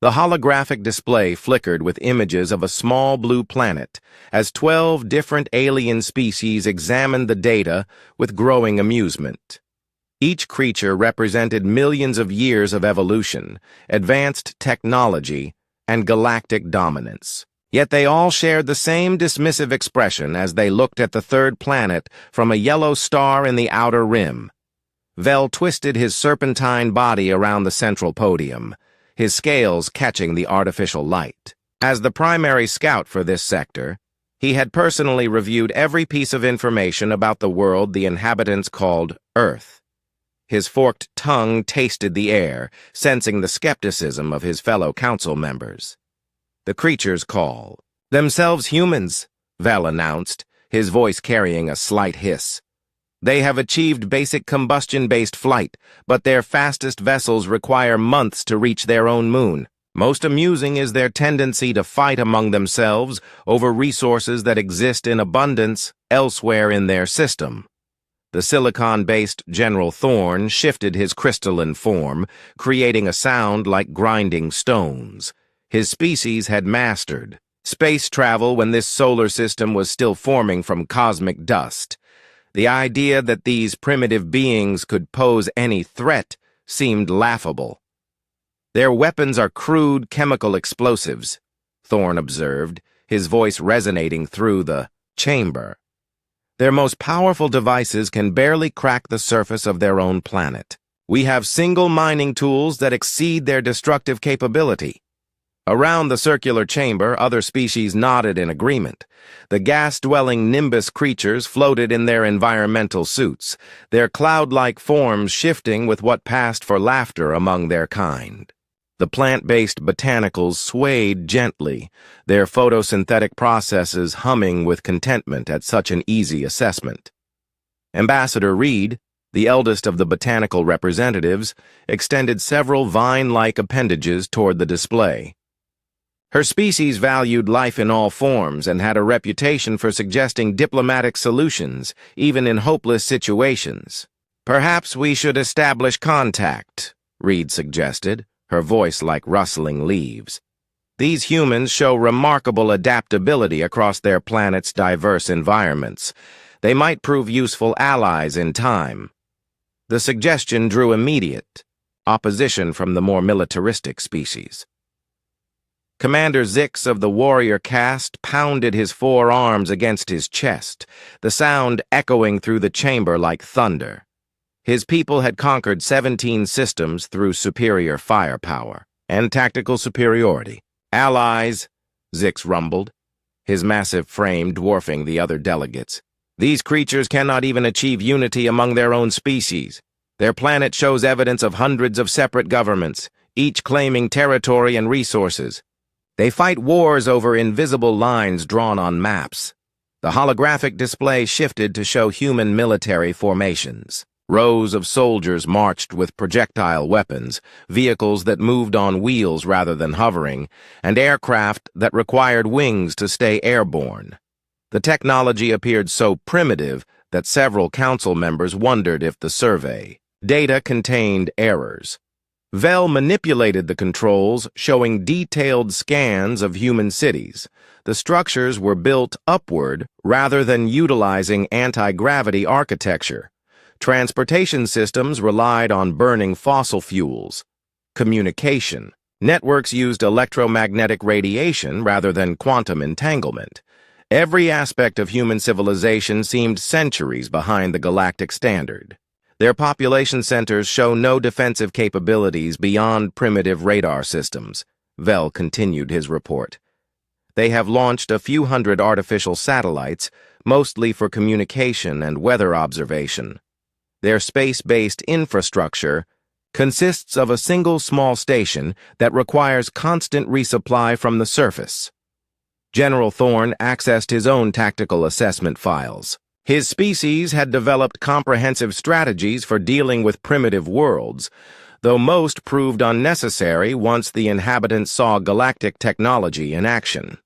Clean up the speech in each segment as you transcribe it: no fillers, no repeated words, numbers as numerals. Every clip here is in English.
The holographic display flickered with images of a small blue planet as 12 different alien species examined the data with growing amusement. Each creature represented millions of years of evolution, advanced technology, and galactic dominance. Yet they all shared the same dismissive expression as they looked at the third planet from a yellow star in the outer rim. Vel twisted his serpentine body around the central podium, his scales catching the artificial light. As the primary scout for this sector, he had personally reviewed every piece of information about the world the inhabitants called Earth. His forked tongue tasted the air, sensing the skepticism of his fellow council members. The creatures call themselves humans, Vel announced, his voice carrying a slight hiss. They have achieved basic combustion-based flight, but their fastest vessels require months to reach their own moon. Most amusing is their tendency to fight among themselves over resources that exist in abundance elsewhere in their system. The silicon-based General Thorn shifted his crystalline form, creating a sound like grinding stones. His species had mastered space travel when this solar system was still forming from cosmic dust. The idea that these primitive beings could pose any threat seemed laughable. Their weapons are crude chemical explosives, Thorn observed, his voice resonating through the chamber. Their most powerful devices can barely crack the surface of their own planet. We have single mining tools that exceed their destructive capability. Around the circular chamber, other species nodded in agreement. The gas-dwelling Nimbus creatures floated in their environmental suits, their cloud-like forms shifting with what passed for laughter among their kind. The plant-based botanicals swayed gently, their photosynthetic processes humming with contentment at such an easy assessment. Ambassador Reed, the eldest of the botanical representatives, extended several vine-like appendages toward the display. Her species valued life in all forms and had a reputation for suggesting diplomatic solutions, even in hopeless situations. "Perhaps we should establish contact," Reed suggested, her voice like rustling leaves. "These humans show remarkable adaptability across their planet's diverse environments. They might prove useful allies in time." The suggestion drew immediate opposition from the more militaristic species. Commander Zix of the warrior caste pounded his forearms against his chest, the sound echoing through the chamber like thunder. His people had conquered 17 systems through superior firepower and tactical superiority. "Allies," Zix rumbled, his massive frame dwarfing the other delegates. "These creatures cannot even achieve unity among their own species. Their planet shows evidence of hundreds of separate governments, each claiming territory and resources. They fight wars over invisible lines drawn on maps." The holographic display shifted to show human military formations. Rows of soldiers marched with projectile weapons, vehicles that moved on wheels rather than hovering, and aircraft that required wings to stay airborne. The technology appeared so primitive that several council members wondered if the survey data contained errors. Vel manipulated the controls, showing detailed scans of human cities. The structures were built upward rather than utilizing anti-gravity architecture. Transportation systems relied on burning fossil fuels. Communication networks used electromagnetic radiation rather than quantum entanglement. Every aspect of human civilization seemed centuries behind the galactic standard. Their population centers show no defensive capabilities beyond primitive radar systems, Vel continued his report. They have launched a few hundred artificial satellites, mostly for communication and weather observation. Their space-based infrastructure consists of a single small station that requires constant resupply from the surface. General Thorn accessed his own tactical assessment files. His species had developed comprehensive strategies for dealing with primitive worlds, though most proved unnecessary once the inhabitants saw galactic technology in action.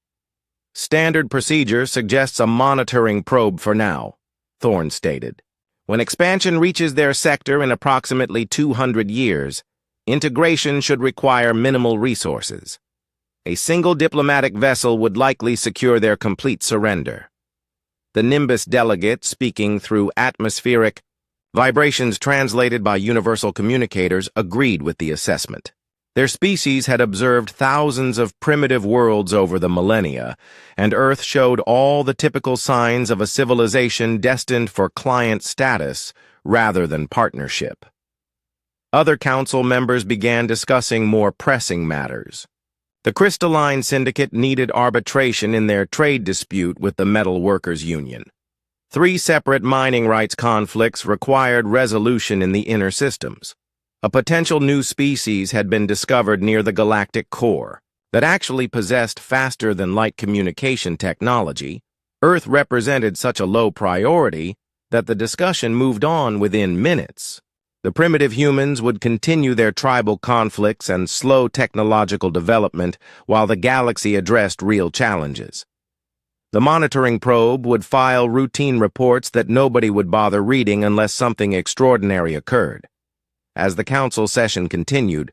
"Standard procedure suggests a monitoring probe for now," Thorn stated. "When expansion reaches their sector in approximately 200 years, Integration should require minimal resources. A single diplomatic vessel would likely secure their complete surrender. The Nimbus delegate, speaking through atmospheric vibrations translated by universal communicators, agreed with the assessment. Their species had observed thousands of primitive worlds over the millennia, and Earth showed all the typical signs of a civilization destined for client status rather than partnership. Other council members began discussing more pressing matters. The Crystalline Syndicate needed arbitration in their trade dispute with the Metal Workers Union. 3 separate mining rights conflicts required resolution in the inner systems. A potential new species had been discovered near the galactic core that actually possessed faster-than-light communication technology. Earth represented such a low priority that the discussion moved on within minutes. The primitive humans would continue their tribal conflicts and slow technological development while the galaxy addressed real challenges. The monitoring probe would file routine reports that nobody would bother reading unless something extraordinary occurred. As the council session continued,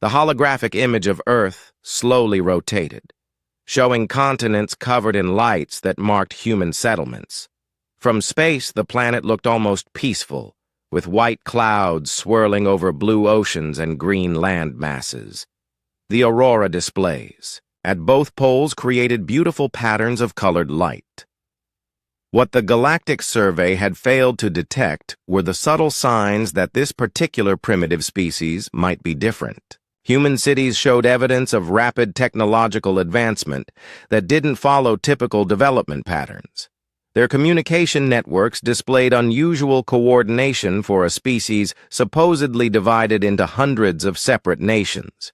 the holographic image of Earth slowly rotated, showing continents covered in lights that marked human settlements. From space, the planet looked almost peaceful, with white clouds swirling over blue oceans and green land masses. The aurora displays at both poles created beautiful patterns of colored light. What the Galactic Survey had failed to detect were the subtle signs that this particular primitive species might be different. Human cities showed evidence of rapid technological advancement that didn't follow typical development patterns. Their communication networks displayed unusual coordination for a species supposedly divided into hundreds of separate nations.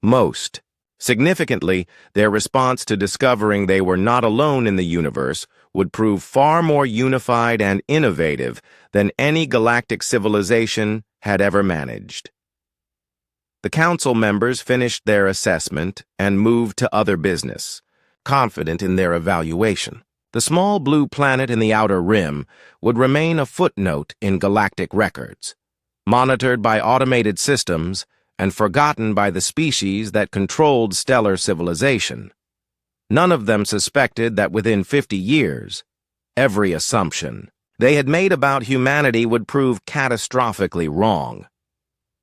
Most significantly, their response to discovering they were not alone in the universe would prove far more unified and innovative than any galactic civilization had ever managed. The council members finished their assessment and moved to other business, confident in their evaluation. The small blue planet in the outer rim would remain a footnote in galactic records, monitored by automated systems and forgotten by the species that controlled stellar civilization. None of them suspected that within 50 years, every assumption they had made about humanity would prove catastrophically wrong.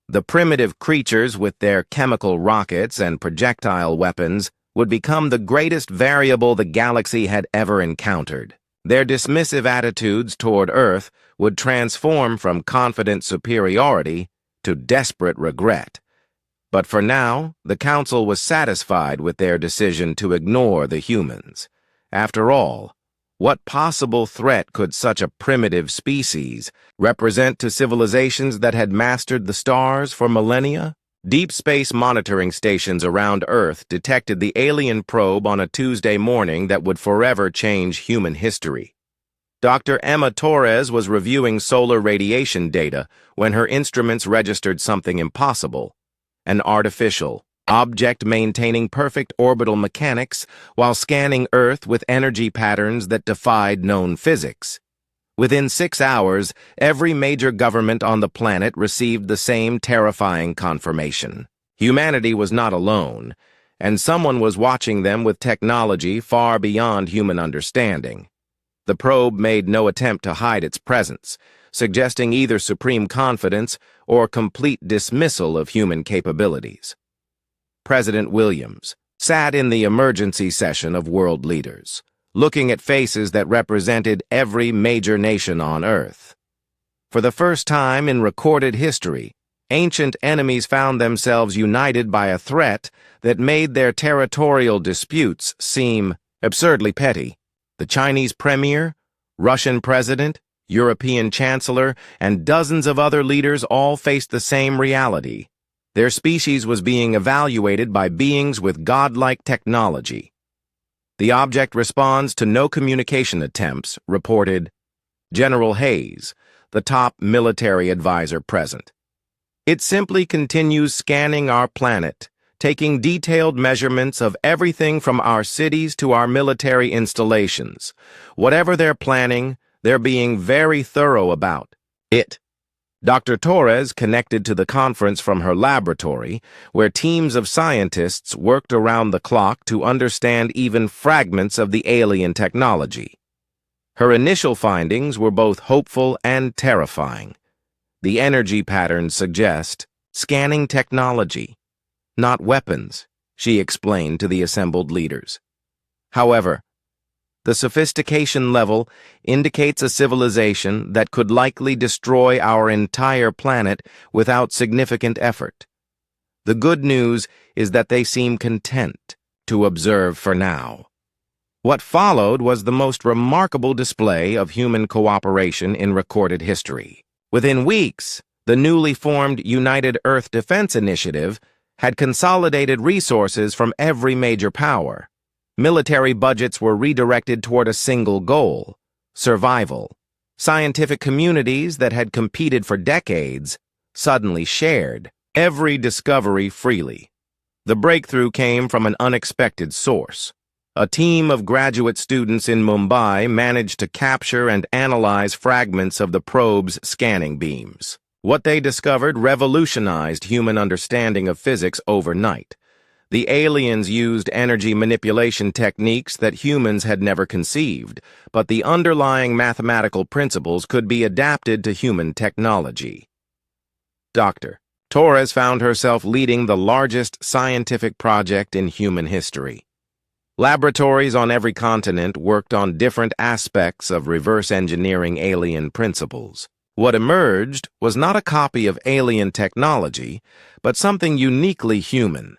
The primitive creatures with their chemical rockets and projectile weapons would become the greatest variable the galaxy had ever encountered. Their dismissive attitudes toward Earth would transform from confident superiority to desperate regret. But for now, the Council was satisfied with their decision to ignore the humans. After all, what possible threat could such a primitive species represent to civilizations that had mastered the stars for millennia? Deep space monitoring stations around Earth detected the alien probe on a Tuesday morning that would forever change human history. Dr. Emma Torres was reviewing solar radiation data when her instruments registered something impossible: an artificial object maintaining perfect orbital mechanics while scanning Earth with energy patterns that defied known physics. Within 6 hours, every major government on the planet received the same terrifying confirmation. Humanity was not alone, and someone was watching them with technology far beyond human understanding. The probe made no attempt to hide its presence, suggesting either supreme confidence or complete dismissal of human capabilities. President Williams sat in the emergency session of world leaders, looking at faces that represented every major nation on Earth. For the first time in recorded history, ancient enemies found themselves united by a threat that made their territorial disputes seem absurdly petty. The Chinese premier, Russian president, European chancellor, and dozens of other leaders all faced the same reality. Their species was being evaluated by beings with godlike technology. The object responds to no communication attempts, reported General Hayes, the top military advisor present. It simply continues scanning our planet, taking detailed measurements of everything from our cities to our military installations. Whatever they're planning, they're being very thorough about it. Dr. Torres connected to the conference from her laboratory, where teams of scientists worked around the clock to understand even fragments of the alien technology. Her initial findings were both hopeful and terrifying. The energy patterns suggest scanning technology, not weapons, she explained to the assembled leaders. However, the sophistication level indicates a civilization that could likely destroy our entire planet without significant effort. The good news is that they seem content to observe for now. What followed was the most remarkable display of human cooperation in recorded history. Within weeks, the newly formed United Earth Defense Initiative had consolidated resources from every major power. Military budgets were redirected toward a single goal: survival. Scientific communities that had competed for decades suddenly shared every discovery freely. The breakthrough came from an unexpected source. A team of graduate students in Mumbai managed to capture and analyze fragments of the probe's scanning beams. What they discovered revolutionized human understanding of physics overnight. The aliens used energy manipulation techniques that humans had never conceived, but the underlying mathematical principles could be adapted to human technology. Dr. Torres found herself leading the largest scientific project in human history. Laboratories on every continent worked on different aspects of reverse engineering alien principles. What emerged was not a copy of alien technology, but something uniquely human.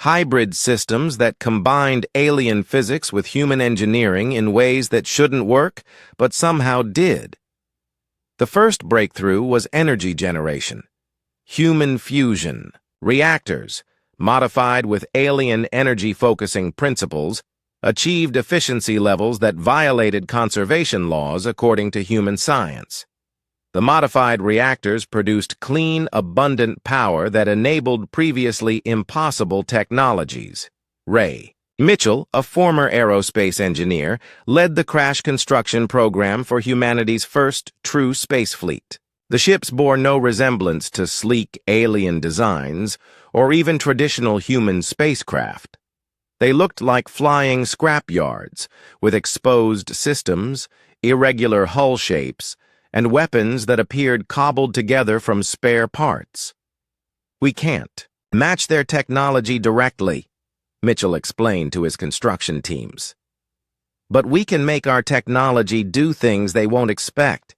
Hybrid systems that combined alien physics with human engineering in ways that shouldn't work, but somehow did. The first breakthrough was energy generation. Human fusion, reactors, modified with alien energy-focusing principles, achieved efficiency levels that violated conservation laws according to human science. The modified reactors produced clean, abundant power that enabled previously impossible technologies. Ray Mitchell, a former aerospace engineer, led the crash construction program for humanity's first true space fleet. The ships bore no resemblance to sleek alien designs or even traditional human spacecraft. They looked like flying scrapyards, with exposed systems, irregular hull shapes, and weapons that appeared cobbled together from spare parts. "We can't match their technology directly," Mitchell explained to his construction teams. "But we can make our technology do things they won't expect.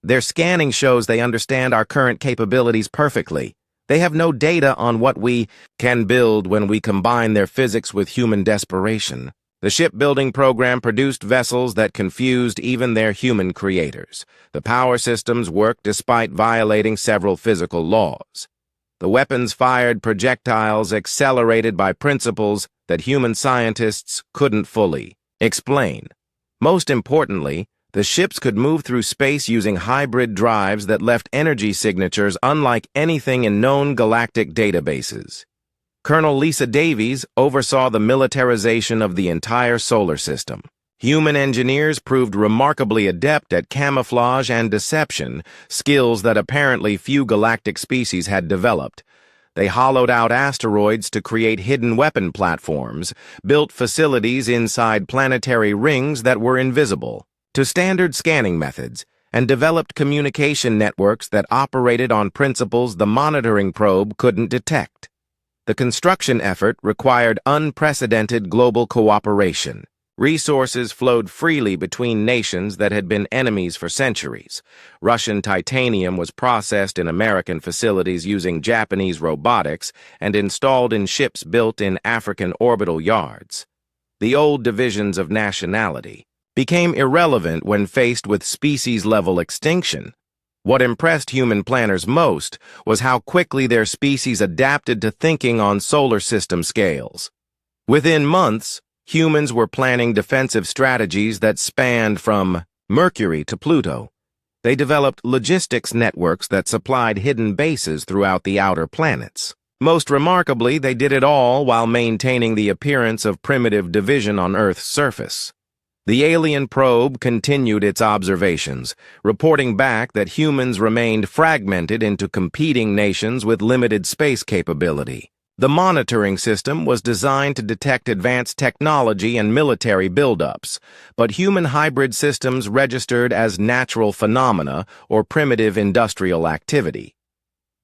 Their scanning shows they understand our current capabilities perfectly. They have no data on what we can build when we combine their physics with human desperation." The shipbuilding program produced vessels that confused even their human creators. The power systems worked despite violating several physical laws. The weapons fired projectiles accelerated by principles that human scientists couldn't fully explain. Most importantly, the ships could move through space using hybrid drives that left energy signatures unlike anything in known galactic databases. Colonel Lisa Davies oversaw the militarization of the entire solar system. Human engineers proved remarkably adept at camouflage and deception, skills that apparently few galactic species had developed. They hollowed out asteroids to create hidden weapon platforms, built facilities inside planetary rings that were invisible to standard scanning methods, and developed communication networks that operated on principles the monitoring probe couldn't detect. The construction effort required unprecedented global cooperation. Resources flowed freely between nations that had been enemies for centuries. Russian titanium was processed in American facilities using Japanese robotics and installed in ships built in African orbital yards. The old divisions of nationality became irrelevant when faced with species-level extinction. What impressed human planners most was how quickly their species adapted to thinking on solar system scales. Within months, humans were planning defensive strategies that spanned from Mercury to Pluto. They developed logistics networks that supplied hidden bases throughout the outer planets. Most remarkably, they did it all while maintaining the appearance of primitive division on Earth's surface. The alien probe continued its observations, reporting back that humans remained fragmented into competing nations with limited space capability. The monitoring system was designed to detect advanced technology and military buildups, but human hybrid systems registered as natural phenomena or primitive industrial activity.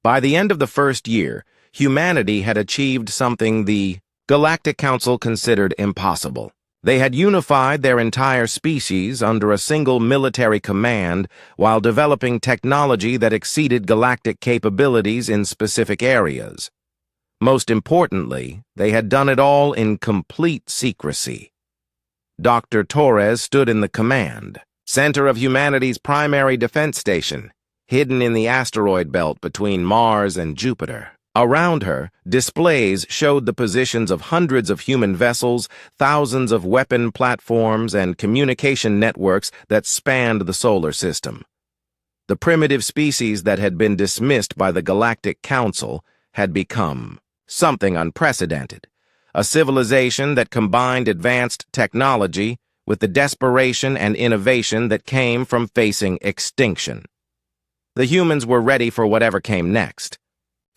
By the end of the first year, humanity had achieved something the Galactic Council considered impossible. They had unified their entire species under a single military command while developing technology that exceeded galactic capabilities in specific areas. Most importantly, they had done it all in complete secrecy. Dr. Torres stood in the command center of humanity's primary defense station, hidden in the asteroid belt between Mars and Jupiter. Around her, displays showed the positions of hundreds of human vessels, thousands of weapon platforms, and communication networks that spanned the solar system. The primitive species that had been dismissed by the Galactic Council had become something unprecedented, a civilization that combined advanced technology with the desperation and innovation that came from facing extinction. The humans were ready for whatever came next.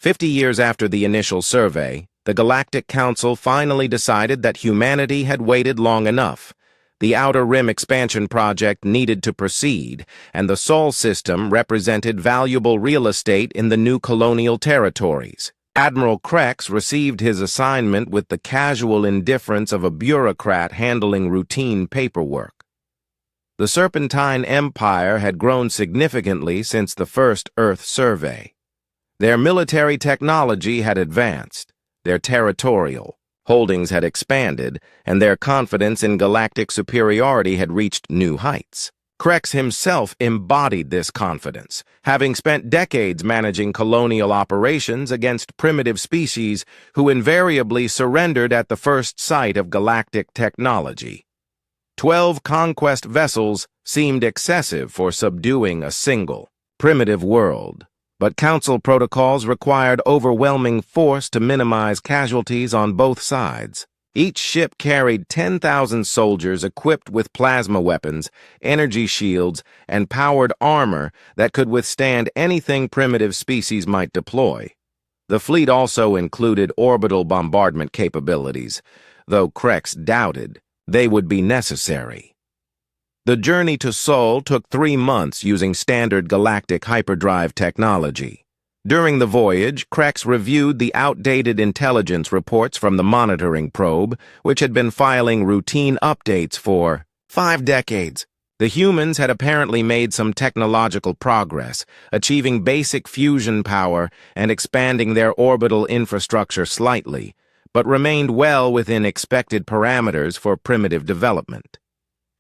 50 years after the initial survey, the Galactic Council finally decided that humanity had waited long enough. The Outer Rim expansion project needed to proceed, and the Sol system represented valuable real estate in the new colonial territories. Admiral Krex received his assignment with the casual indifference of a bureaucrat handling routine paperwork. The Serpentine Empire had grown significantly since the first Earth survey. Their military technology had advanced, their territorial holdings had expanded, and their confidence in galactic superiority had reached new heights. Krex himself embodied this confidence, having spent decades managing colonial operations against primitive species who invariably surrendered at the first sight of galactic technology. 12 conquest vessels seemed excessive for subduing a single, primitive world, but Council protocols required overwhelming force to minimize casualties on both sides. Each ship carried 10,000 soldiers equipped with plasma weapons, energy shields, and powered armor that could withstand anything primitive species might deploy. The fleet also included orbital bombardment capabilities, though Krex doubted they would be necessary. The journey to Sol took 3 months using standard galactic hyperdrive technology. During the voyage, Krex reviewed the outdated intelligence reports from the monitoring probe, which had been filing routine updates for 5 decades. The humans had apparently made some technological progress, achieving basic fusion power and expanding their orbital infrastructure slightly, but remained well within expected parameters for primitive development.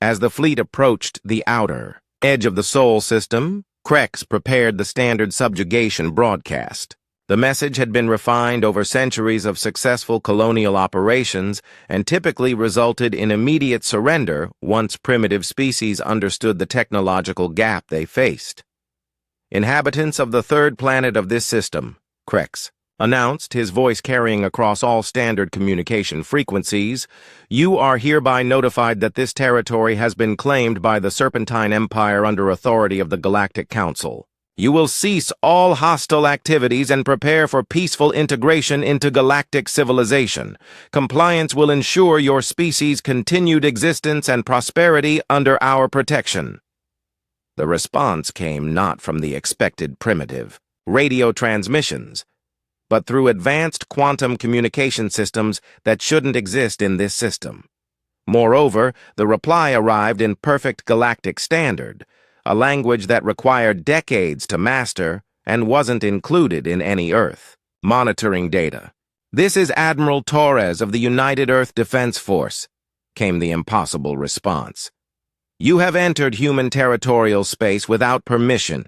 As the fleet approached the outer edge of the Sol system, Krex prepared the standard subjugation broadcast. The message had been refined over centuries of successful colonial operations and typically resulted in immediate surrender once primitive species understood the technological gap they faced. Inhabitants of the third planet of this system, Krex announced, his voice carrying across all standard communication frequencies, you are hereby notified that this territory has been claimed by the Serpentine Empire under authority of the Galactic Council. You will cease all hostile activities and prepare for peaceful integration into galactic civilization. Compliance will ensure your species' continued existence and prosperity under our protection. The response came not from the expected primitive radio transmissions, but through advanced quantum communication systems that shouldn't exist in this system. Moreover, the reply arrived in perfect galactic standard, a language that required decades to master and wasn't included in any Earth monitoring data. This is Admiral Torres of the United Earth Defense Force, came the impossible response. You have entered human territorial space without permission.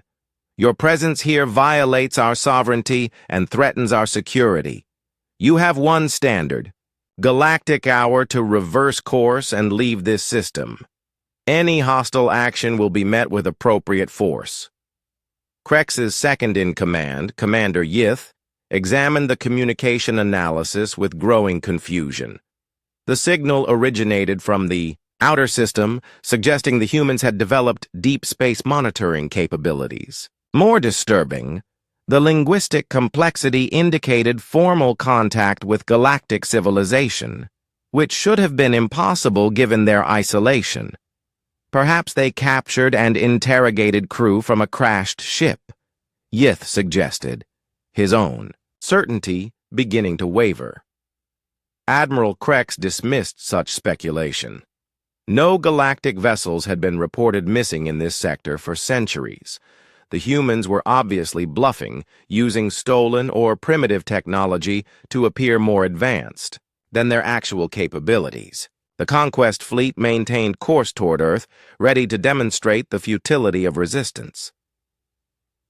Your presence here violates our sovereignty and threatens our security. You have one standard, galactic hour to reverse course and leave this system. Any hostile action will be met with appropriate force. Krex's second-in-command, Commander Yith, examined the communication analysis with growing confusion. The signal originated from the outer system, suggesting the humans had developed deep space monitoring capabilities. More disturbing, the linguistic complexity indicated formal contact with galactic civilization, which should have been impossible given their isolation. Perhaps they captured and interrogated crew from a crashed ship, Yith suggested, his own certainty beginning to waver. Admiral Krex dismissed such speculation. No galactic vessels had been reported missing in this sector for centuries. The humans were obviously bluffing, using stolen or primitive technology to appear more advanced than their actual capabilities. The Conquest fleet maintained course toward Earth, ready to demonstrate the futility of resistance.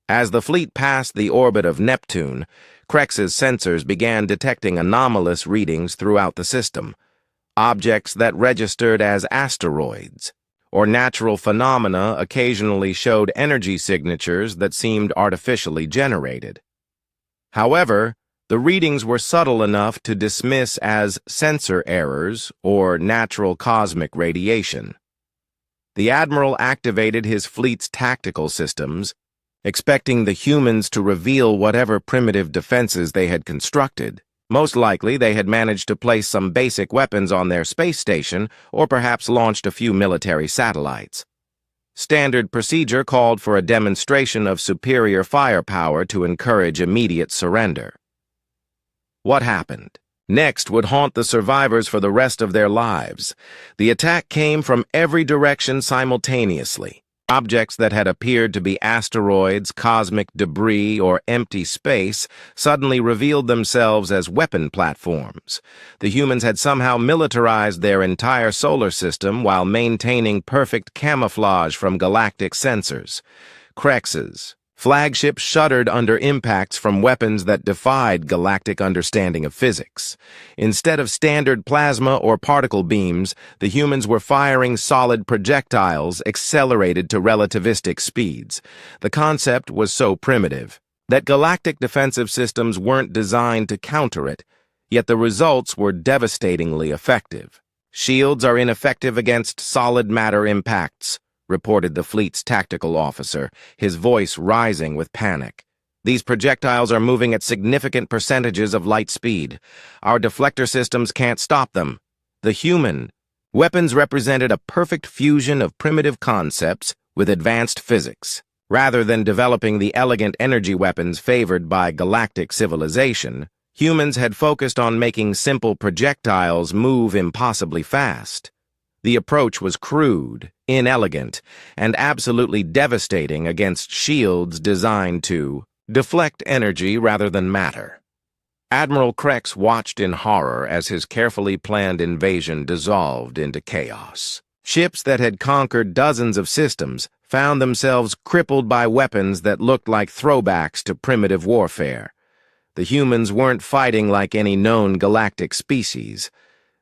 As the fleet passed the orbit of Neptune, Krex's sensors began detecting anomalous readings throughout the system, objects that registered as asteroids, or natural phenomena occasionally showed energy signatures that seemed artificially generated. However, the readings were subtle enough to dismiss as sensor errors or natural cosmic radiation. The Admiral activated his fleet's tactical systems, expecting the humans to reveal whatever primitive defenses they had constructed. Most likely, they had managed to place some basic weapons on their space station or perhaps launched a few military satellites. Standard procedure called for a demonstration of superior firepower to encourage immediate surrender. What happened next would haunt the survivors for the rest of their lives. The attack came from every direction simultaneously. Objects that had appeared to be asteroids, cosmic debris, or empty space suddenly revealed themselves as weapon platforms. The humans had somehow militarized their entire solar system while maintaining perfect camouflage from galactic sensors. Krex's flagship shuddered under impacts from weapons that defied galactic understanding of physics. Instead of standard plasma or particle beams, the humans were firing solid projectiles accelerated to relativistic speeds. The concept was so primitive that galactic defensive systems weren't designed to counter it, yet the results were devastatingly effective. Shields are ineffective against solid matter impacts, reported the fleet's tactical officer, his voice rising with panic. These projectiles are moving at significant percentages of light speed. Our deflector systems can't stop them. The human weapons represented a perfect fusion of primitive concepts with advanced physics. Rather than developing the elegant energy weapons favored by galactic civilization, humans had focused on making simple projectiles move impossibly fast. The approach was crude, inelegant, and absolutely devastating against shields designed to deflect energy rather than matter. Admiral Krex watched in horror as his carefully planned invasion dissolved into chaos. Ships that had conquered dozens of systems found themselves crippled by weapons that looked like throwbacks to primitive warfare. The humans weren't fighting like any known galactic species.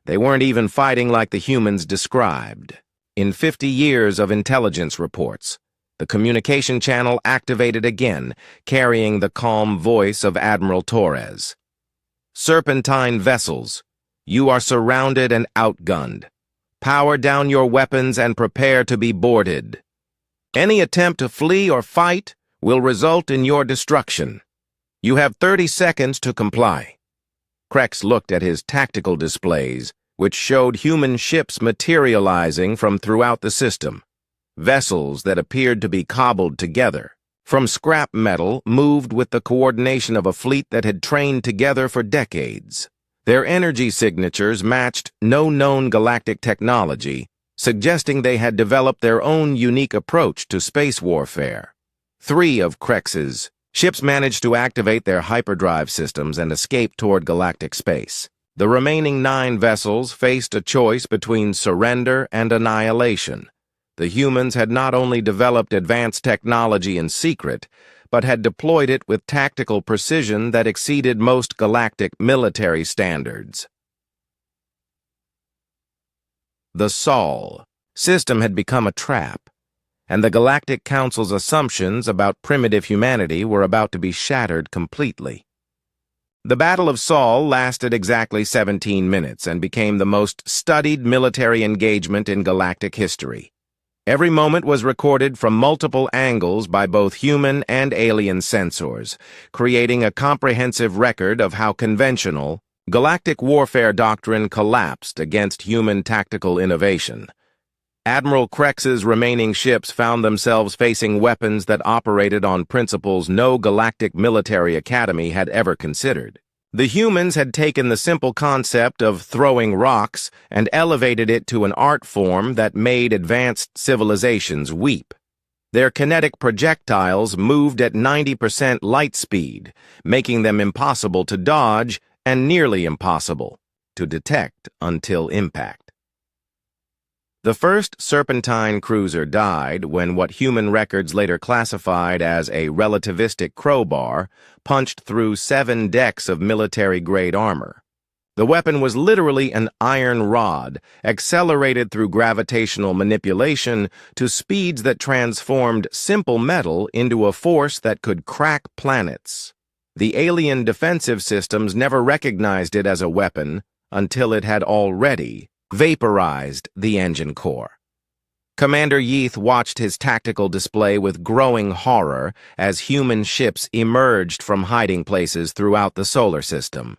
They weren't even fighting like the humans described. In 50 years of intelligence reports, the communication channel activated again, carrying the calm voice of Admiral Torres. Serpentine vessels, you are surrounded and outgunned. Power down your weapons and prepare to be boarded. Any attempt to flee or fight will result in your destruction. You have 30 seconds to comply. Krex looked at his tactical displays, which showed human ships materializing from throughout the system. Vessels that appeared to be cobbled together, from scrap metal, moved with the coordination of a fleet that had trained together for decades. Their energy signatures matched no known galactic technology, suggesting they had developed their own unique approach to space warfare. 3 of Krex's ships managed to activate their hyperdrive systems and escape toward galactic space. The remaining 9 vessels faced a choice between surrender and annihilation. The humans had not only developed advanced technology in secret, but had deployed it with tactical precision that exceeded most galactic military standards. The Sol system had become a trap, and the Galactic Council's assumptions about primitive humanity were about to be shattered completely. The Battle of Saul lasted exactly 17 minutes and became the most studied military engagement in galactic history. Every moment was recorded from multiple angles by both human and alien sensors, creating a comprehensive record of how conventional, galactic warfare doctrine collapsed against human tactical innovation. Admiral Krex's remaining ships found themselves facing weapons that operated on principles no galactic military academy had ever considered. The humans had taken the simple concept of throwing rocks and elevated it to an art form that made advanced civilizations weep. Their kinetic projectiles moved at 90% light speed, making them impossible to dodge and nearly impossible to detect until impact. The first Serpentine cruiser died when what human records later classified as a relativistic crowbar punched through 7 decks of military-grade armor. The weapon was literally an iron rod, accelerated through gravitational manipulation to speeds that transformed simple metal into a force that could crack planets. The alien defensive systems never recognized it as a weapon until it had already vaporized the engine core. Commander Yeath watched his tactical display with growing horror as human ships emerged from hiding places throughout the solar system.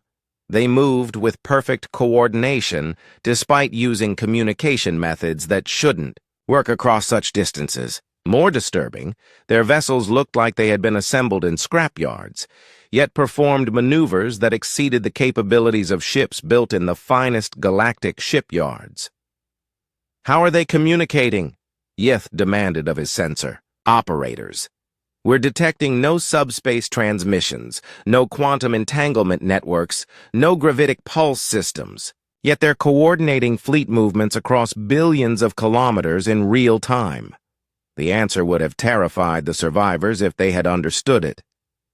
They moved with perfect coordination despite using communication methods that shouldn't work across such distances. More disturbing, their vessels looked like they had been assembled in scrapyards, yet performed maneuvers that exceeded the capabilities of ships built in the finest galactic shipyards. "How are they communicating?" Yeath demanded of his sensor. "Operators. We're detecting no subspace transmissions, no quantum entanglement networks, no gravitic pulse systems, yet they're coordinating fleet movements across billions of kilometers in real time." The answer would have terrified the survivors if they had understood it.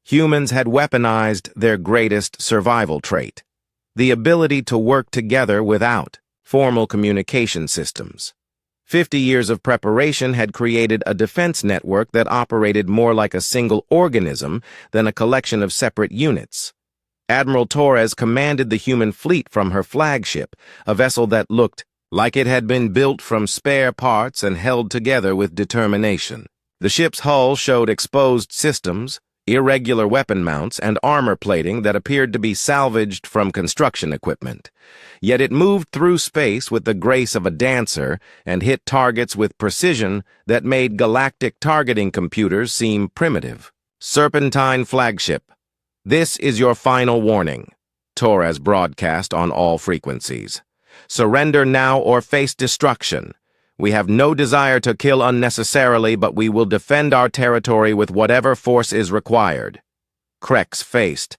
Humans had weaponized their greatest survival trait, the ability to work together without formal communication systems. 50 years of preparation had created a defense network that operated more like a single organism than a collection of separate units. Admiral Torres commanded the human fleet from her flagship, a vessel that looked like it had been built from spare parts and held together with determination. The ship's hull showed exposed systems, irregular weapon mounts, and armor plating that appeared to be salvaged from construction equipment. Yet it moved through space with the grace of a dancer and hit targets with precision that made galactic targeting computers seem primitive. "Serpentine flagship. This is your final warning," Torres broadcast on all frequencies. "Surrender now or face destruction. We have no desire to kill unnecessarily, but we will defend our territory with whatever force is required." Krex faced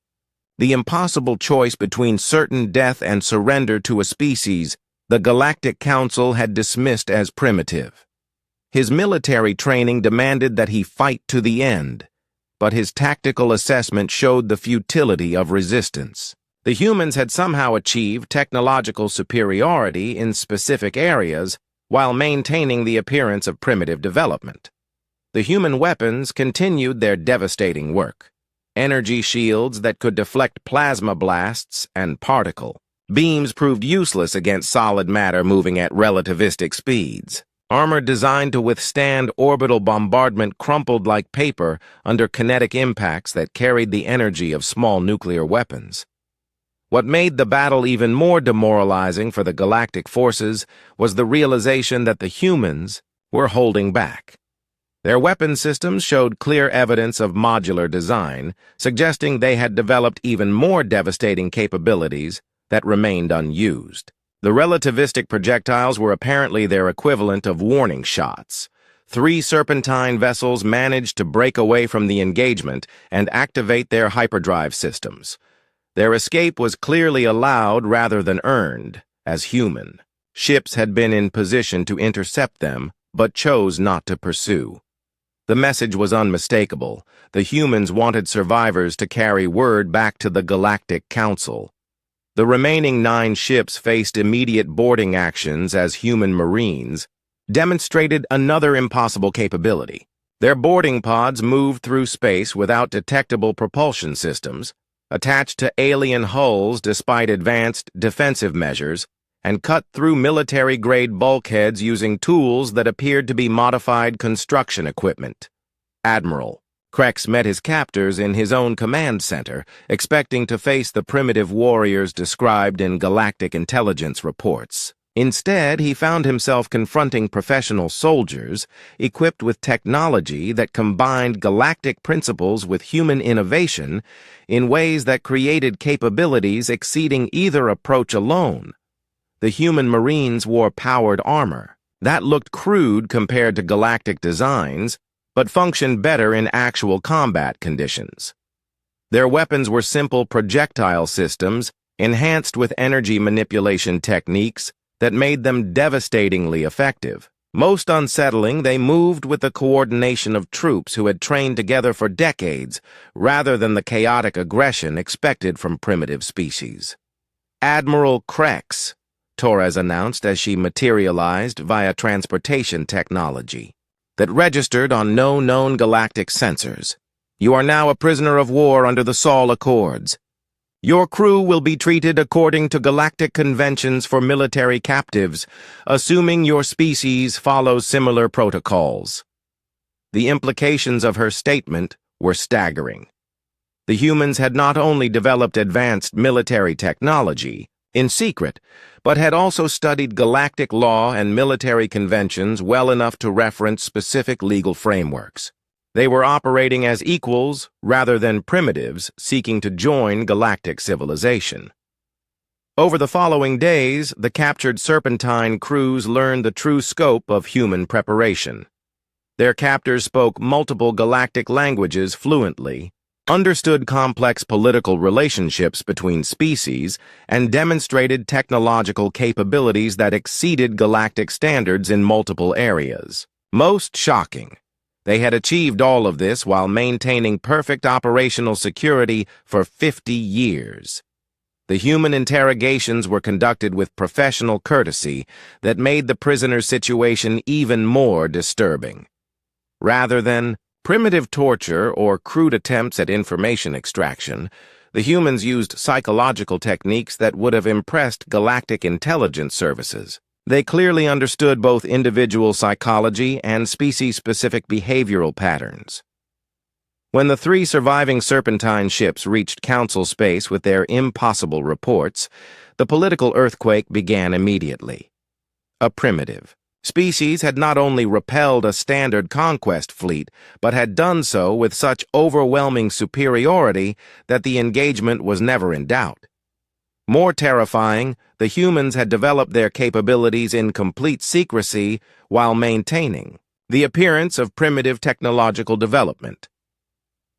the impossible choice between certain death and surrender to a species the Galactic Council had dismissed as primitive. His military training demanded that he fight to the end, but his tactical assessment showed the futility of resistance. The humans had somehow achieved technological superiority in specific areas while maintaining the appearance of primitive development. The human weapons continued their devastating work. Energy shields that could deflect plasma blasts and particle beams proved useless against solid matter moving at relativistic speeds. Armor designed to withstand orbital bombardment crumpled like paper under kinetic impacts that carried the energy of small nuclear weapons. What made the battle even more demoralizing for the galactic forces was the realization that the humans were holding back. Their weapon systems showed clear evidence of modular design, suggesting they had developed even more devastating capabilities that remained unused. The relativistic projectiles were apparently their equivalent of warning shots. 3 Serpentine vessels managed to break away from the engagement and activate their hyperdrive systems. Their escape was clearly allowed rather than earned, as human. Ships had been in position to intercept them, but chose not to pursue. The message was unmistakable. The humans wanted survivors to carry word back to the Galactic Council. The remaining 9 ships faced immediate boarding actions as human marines, demonstrated another impossible capability. Their boarding pods moved through space without detectable propulsion systems, attached to alien hulls despite advanced defensive measures, and cut through military-grade bulkheads using tools that appeared to be modified construction equipment. Admiral Krex met his captors in his own command center, expecting to face the primitive warriors described in galactic intelligence reports. Instead, he found himself confronting professional soldiers equipped with technology that combined galactic principles with human innovation in ways that created capabilities exceeding either approach alone. The human Marines wore powered armor. That looked crude compared to galactic designs, but functioned better in actual combat conditions. Their weapons were simple projectile systems enhanced with energy manipulation techniques that made them devastatingly effective. Most unsettling, they moved with the coordination of troops who had trained together for decades, rather than the chaotic aggression expected from primitive species. Admiral Krex, Torres announced as she materialized via transportation technology that registered on no known galactic sensors. You are now a prisoner of war under the Sol Accords. Your crew will be treated according to galactic conventions for military captives, assuming your species follows similar protocols. The implications of her statement were staggering. The humans had not only developed advanced military technology, in secret, but had also studied galactic law and military conventions well enough to reference specific legal frameworks. They were operating as equals rather than primitives seeking to join galactic civilization. Over the following days, the captured Serpentine crews learned the true scope of human preparation. Their captors spoke multiple galactic languages fluently, understood complex political relationships between species, and demonstrated technological capabilities that exceeded galactic standards in multiple areas. Most shocking, they had achieved all of this while maintaining perfect operational security for 50 years. The human interrogations were conducted with professional courtesy that made the prisoner's situation even more disturbing. Rather than primitive torture or crude attempts at information extraction, the humans used psychological techniques that would have impressed galactic intelligence services. They clearly understood both individual psychology and species-specific behavioral patterns. When the 3 surviving Serpentine ships reached Council space with their impossible reports, the political earthquake began immediately. A primitive species had not only repelled a standard conquest fleet, but had done so with such overwhelming superiority that the engagement was never in doubt. More terrifying, the humans had developed their capabilities in complete secrecy while maintaining the appearance of primitive technological development.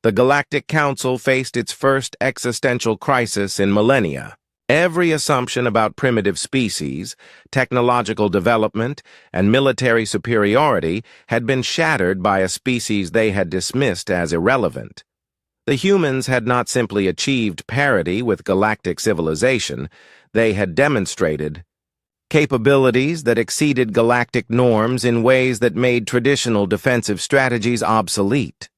The Galactic Council faced its first existential crisis in millennia. Every assumption about primitive species, technological development, and military superiority had been shattered by a species they had dismissed as irrelevant. The humans had not simply achieved parity with galactic civilization, they had demonstrated capabilities that exceeded galactic norms in ways that made traditional defensive strategies obsolete.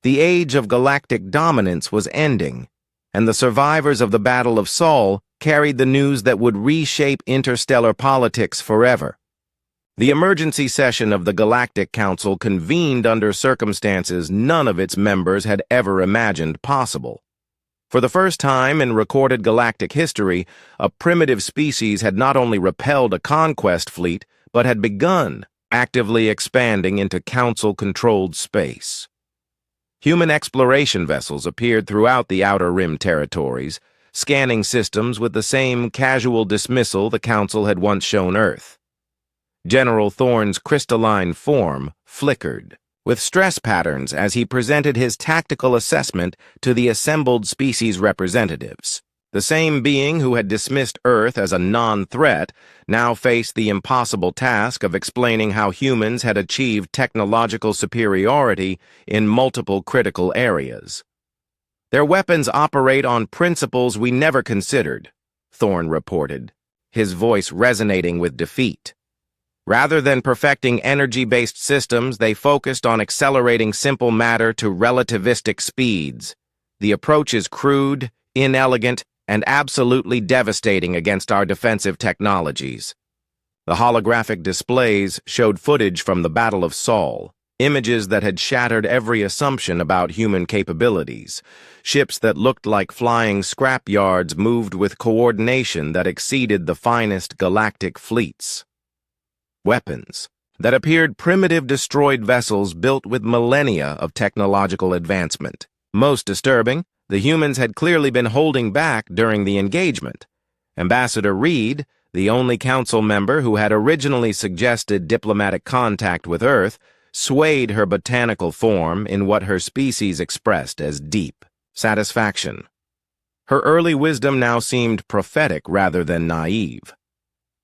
The age of galactic dominance was ending, and the survivors of the Battle of Sol carried the news that would reshape interstellar politics forever. The emergency session of the Galactic Council convened under circumstances none of its members had ever imagined possible. For the first time in recorded galactic history, a primitive species had not only repelled a conquest fleet, but had begun actively expanding into Council-controlled space. Human exploration vessels appeared throughout the Outer Rim territories, scanning systems with the same casual dismissal the Council had once shown Earth. General Thorne's crystalline form flickered with stress patterns as he presented his tactical assessment to the assembled species representatives. The same being who had dismissed Earth as a non-threat now faced the impossible task of explaining how humans had achieved technological superiority in multiple critical areas. Their weapons operate on principles we never considered, Thorne reported, his voice resonating with defeat. Rather than perfecting energy-based systems, they focused on accelerating simple matter to relativistic speeds. The approach is crude, inelegant, and absolutely devastating against our defensive technologies. The holographic displays showed footage from the Battle of Saul, images that had shattered every assumption about human capabilities. Ships that looked like flying scrapyards moved with coordination that exceeded the finest galactic fleets. Weapons that appeared primitive destroyed vessels built with millennia of technological advancement. Most disturbing, the humans had clearly been holding back during the engagement. Ambassador Reed, the only council member who had originally suggested diplomatic contact with Earth, swayed her botanical form in what her species expressed as deep satisfaction. Her early wisdom now seemed prophetic rather than naive.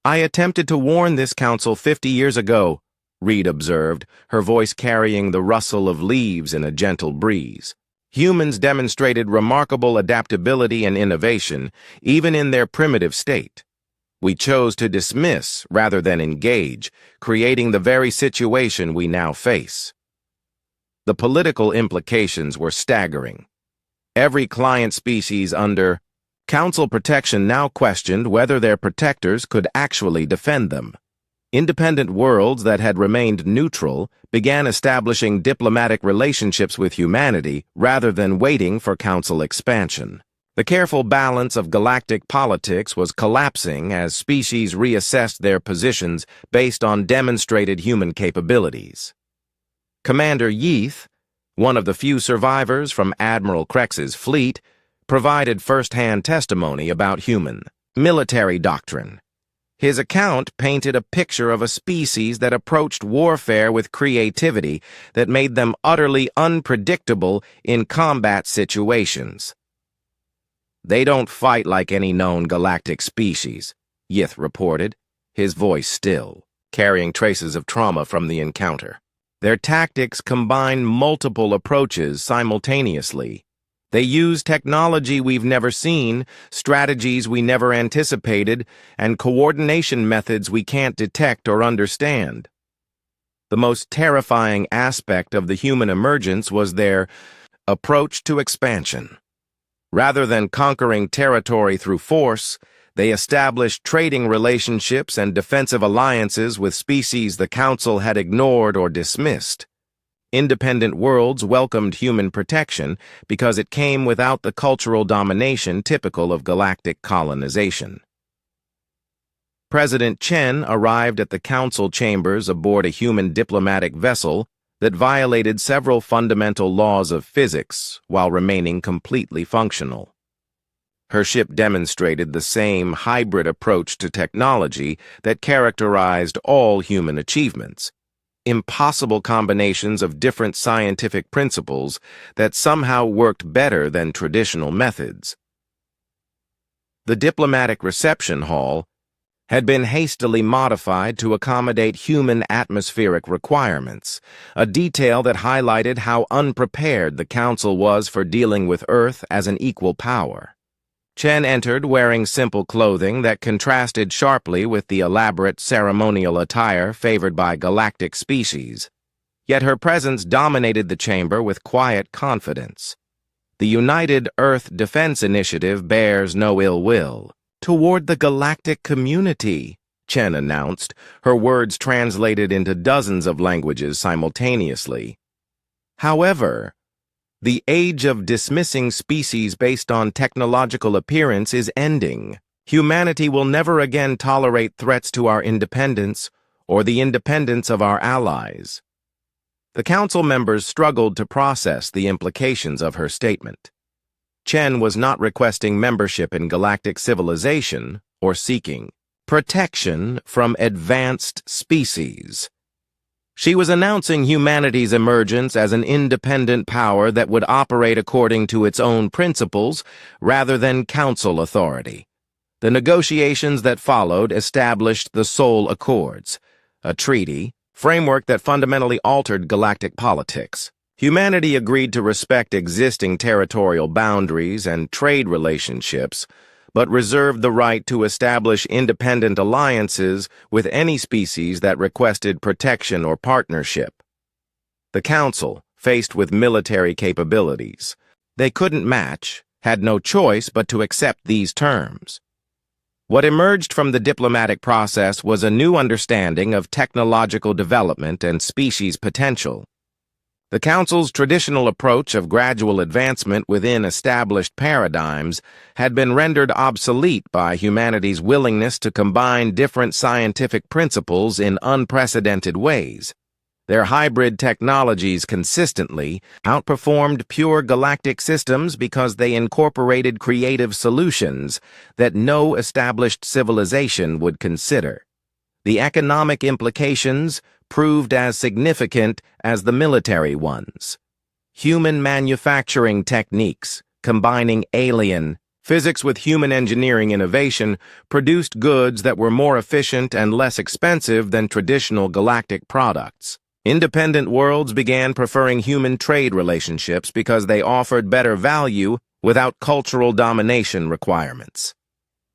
"I attempted to warn this council 50 years ago," Reed observed, her voice carrying the rustle of leaves in a gentle breeze. "Humans demonstrated remarkable adaptability and innovation, even in their primitive state. We chose to dismiss rather than engage, creating the very situation we now face." The political implications were staggering. Every client species under Council protection now questioned whether their protectors could actually defend them. Independent worlds that had remained neutral began establishing diplomatic relationships with humanity rather than waiting for Council expansion. The careful balance of galactic politics was collapsing as species reassessed their positions based on demonstrated human capabilities. Commander Yeath, one of the few survivors from Admiral Krex's fleet, provided first-hand testimony about human military doctrine. His account painted a picture of a species that approached warfare with creativity that made them utterly unpredictable in combat situations. "They don't fight like any known galactic species," Yeath reported, his voice still, carrying traces of trauma from the encounter. "Their tactics combine multiple approaches simultaneously. They use technology we've never seen, strategies we never anticipated, and coordination methods we can't detect or understand. The most terrifying aspect of the human emergence was their approach to expansion. Rather than conquering territory through force, they established trading relationships and defensive alliances with species the Council had ignored or dismissed. Independent worlds welcomed human protection because it came without the cultural domination typical of galactic colonization." President Chen arrived at the Council chambers aboard a human diplomatic vessel that violated several fundamental laws of physics while remaining completely functional. Her ship demonstrated the same hybrid approach to technology that characterized all human achievements. Impossible combinations of different scientific principles that somehow worked better than traditional methods. The diplomatic reception hall had been hastily modified to accommodate human atmospheric requirements, a detail that highlighted how unprepared the Council was for dealing with Earth as an equal power. Chen entered wearing simple clothing that contrasted sharply with the elaborate ceremonial attire favored by galactic species. Yet her presence dominated the chamber with quiet confidence. The United Earth Defense Initiative bears no ill will toward the galactic community, Chen announced, her words translated into dozens of languages simultaneously. However, the age of dismissing species based on technological appearance is ending. Humanity will never again tolerate threats to our independence or the independence of our allies. The Council members struggled to process the implications of her statement. Chen was not requesting membership in galactic civilization or seeking protection from advanced species. She was announcing humanity's emergence as an independent power that would operate according to its own principles rather than Council authority. The negotiations that followed established the Soul Accords, a treaty, framework that fundamentally altered galactic politics. Humanity agreed to respect existing territorial boundaries and trade relationships, but reserved the right to establish independent alliances with any species that requested protection or partnership. The Council, faced with military capabilities, They couldn't match, had no choice but to accept these terms. What emerged from the diplomatic process was a new understanding of technological development and species potential. The Council's traditional approach of gradual advancement within established paradigms had been rendered obsolete by humanity's willingness to combine different scientific principles in unprecedented ways. Their hybrid technologies consistently outperformed pure galactic systems because they incorporated creative solutions that no established civilization would consider. The economic implications proved as significant as the military ones. Human manufacturing techniques, combining alien physics with human engineering innovation, produced goods that were more efficient and less expensive than traditional galactic products. Independent worlds began preferring human trade relationships because they offered better value without cultural domination requirements.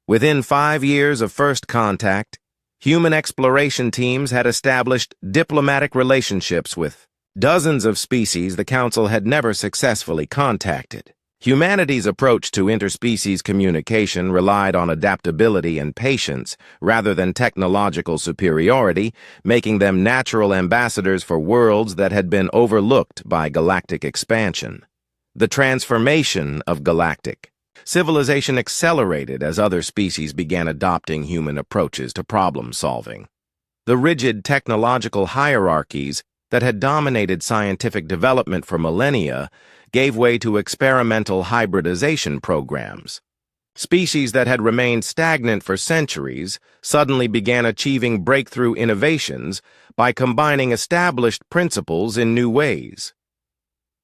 Within 5 years of first contact, human exploration teams had established diplomatic relationships with dozens of species the Council had never successfully contacted. Humanity's approach to interspecies communication relied on adaptability and patience rather than technological superiority, making them natural ambassadors for worlds that had been overlooked by galactic expansion. The transformation of galactic civilization accelerated as other species began adopting human approaches to problem-solving. The rigid technological hierarchies that had dominated scientific development for millennia gave way to experimental hybridization programs. Species that had remained stagnant for centuries suddenly began achieving breakthrough innovations by combining established principles in new ways.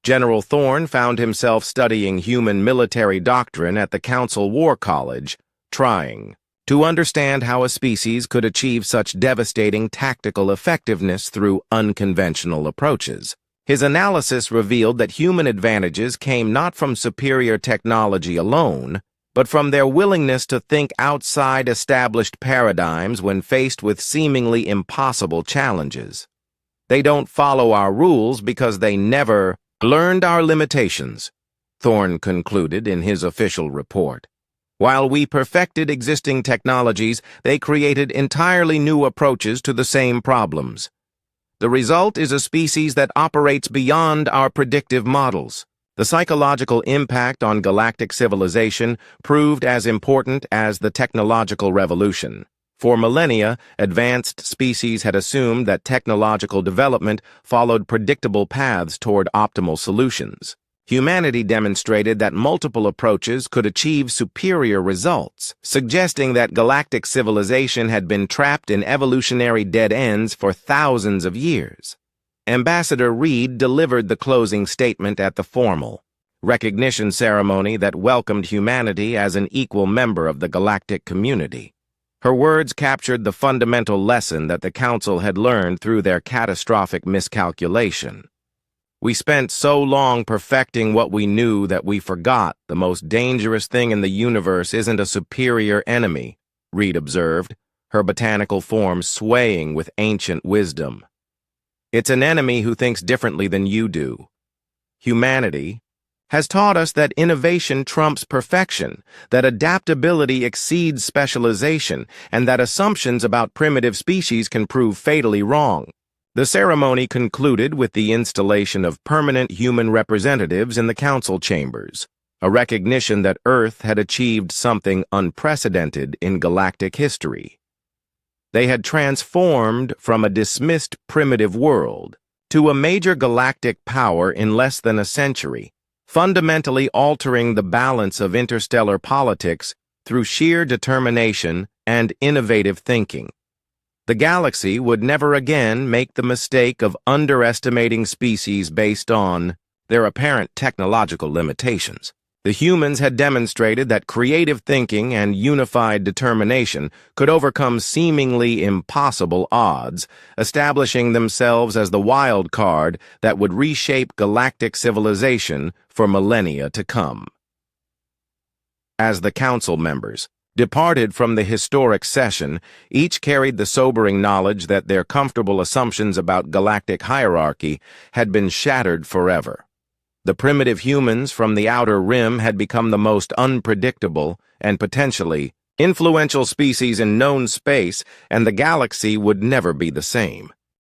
General Thorne found himself studying human military doctrine at the Council War College, trying to understand how a species could achieve such devastating tactical effectiveness through unconventional approaches. His analysis revealed that human advantages came not from superior technology alone, but from their willingness to think outside established paradigms when faced with seemingly impossible challenges. They don't follow our rules because they never learned our limitations, Thorne concluded in his official report. While we perfected existing technologies, they created entirely new approaches to the same problems. The result is a species that operates beyond our predictive models. The psychological impact on galactic civilization proved as important as the technological revolution. For millennia, advanced species had assumed that technological development followed predictable paths toward optimal solutions. Humanity demonstrated that multiple approaches could achieve superior results, suggesting that galactic civilization had been trapped in evolutionary dead ends for thousands of years. Ambassador Reed delivered the closing statement at the formal recognition ceremony that welcomed humanity as an equal member of the galactic community. Her words captured the fundamental lesson that the Council had learned through their catastrophic miscalculation. We spent so long perfecting what we knew that we forgot the most dangerous thing in the universe isn't a superior enemy, Reed observed, her botanical form swaying with ancient wisdom. It's an enemy who thinks differently than you do. Humanity has taught us that innovation trumps perfection, that adaptability exceeds specialization, and that assumptions about primitive species can prove fatally wrong. The ceremony concluded with the installation of permanent human representatives in the council chambers, a recognition that Earth had achieved something unprecedented in galactic history. They had transformed from a dismissed primitive world to a major galactic power in less than a century, fundamentally altering the balance of interstellar politics through sheer determination and innovative thinking. The galaxy would never again make the mistake of underestimating species based on their apparent technological limitations. The humans had demonstrated that creative thinking and unified determination could overcome seemingly impossible odds, establishing themselves as the wild card that would reshape galactic civilization for millennia to come. As the council members departed from the historic session, each carried the sobering knowledge that their comfortable assumptions about galactic hierarchy had been shattered forever. The primitive humans from the outer rim had become the most unpredictable and potentially influential species in known space, and the galaxy would never be the same.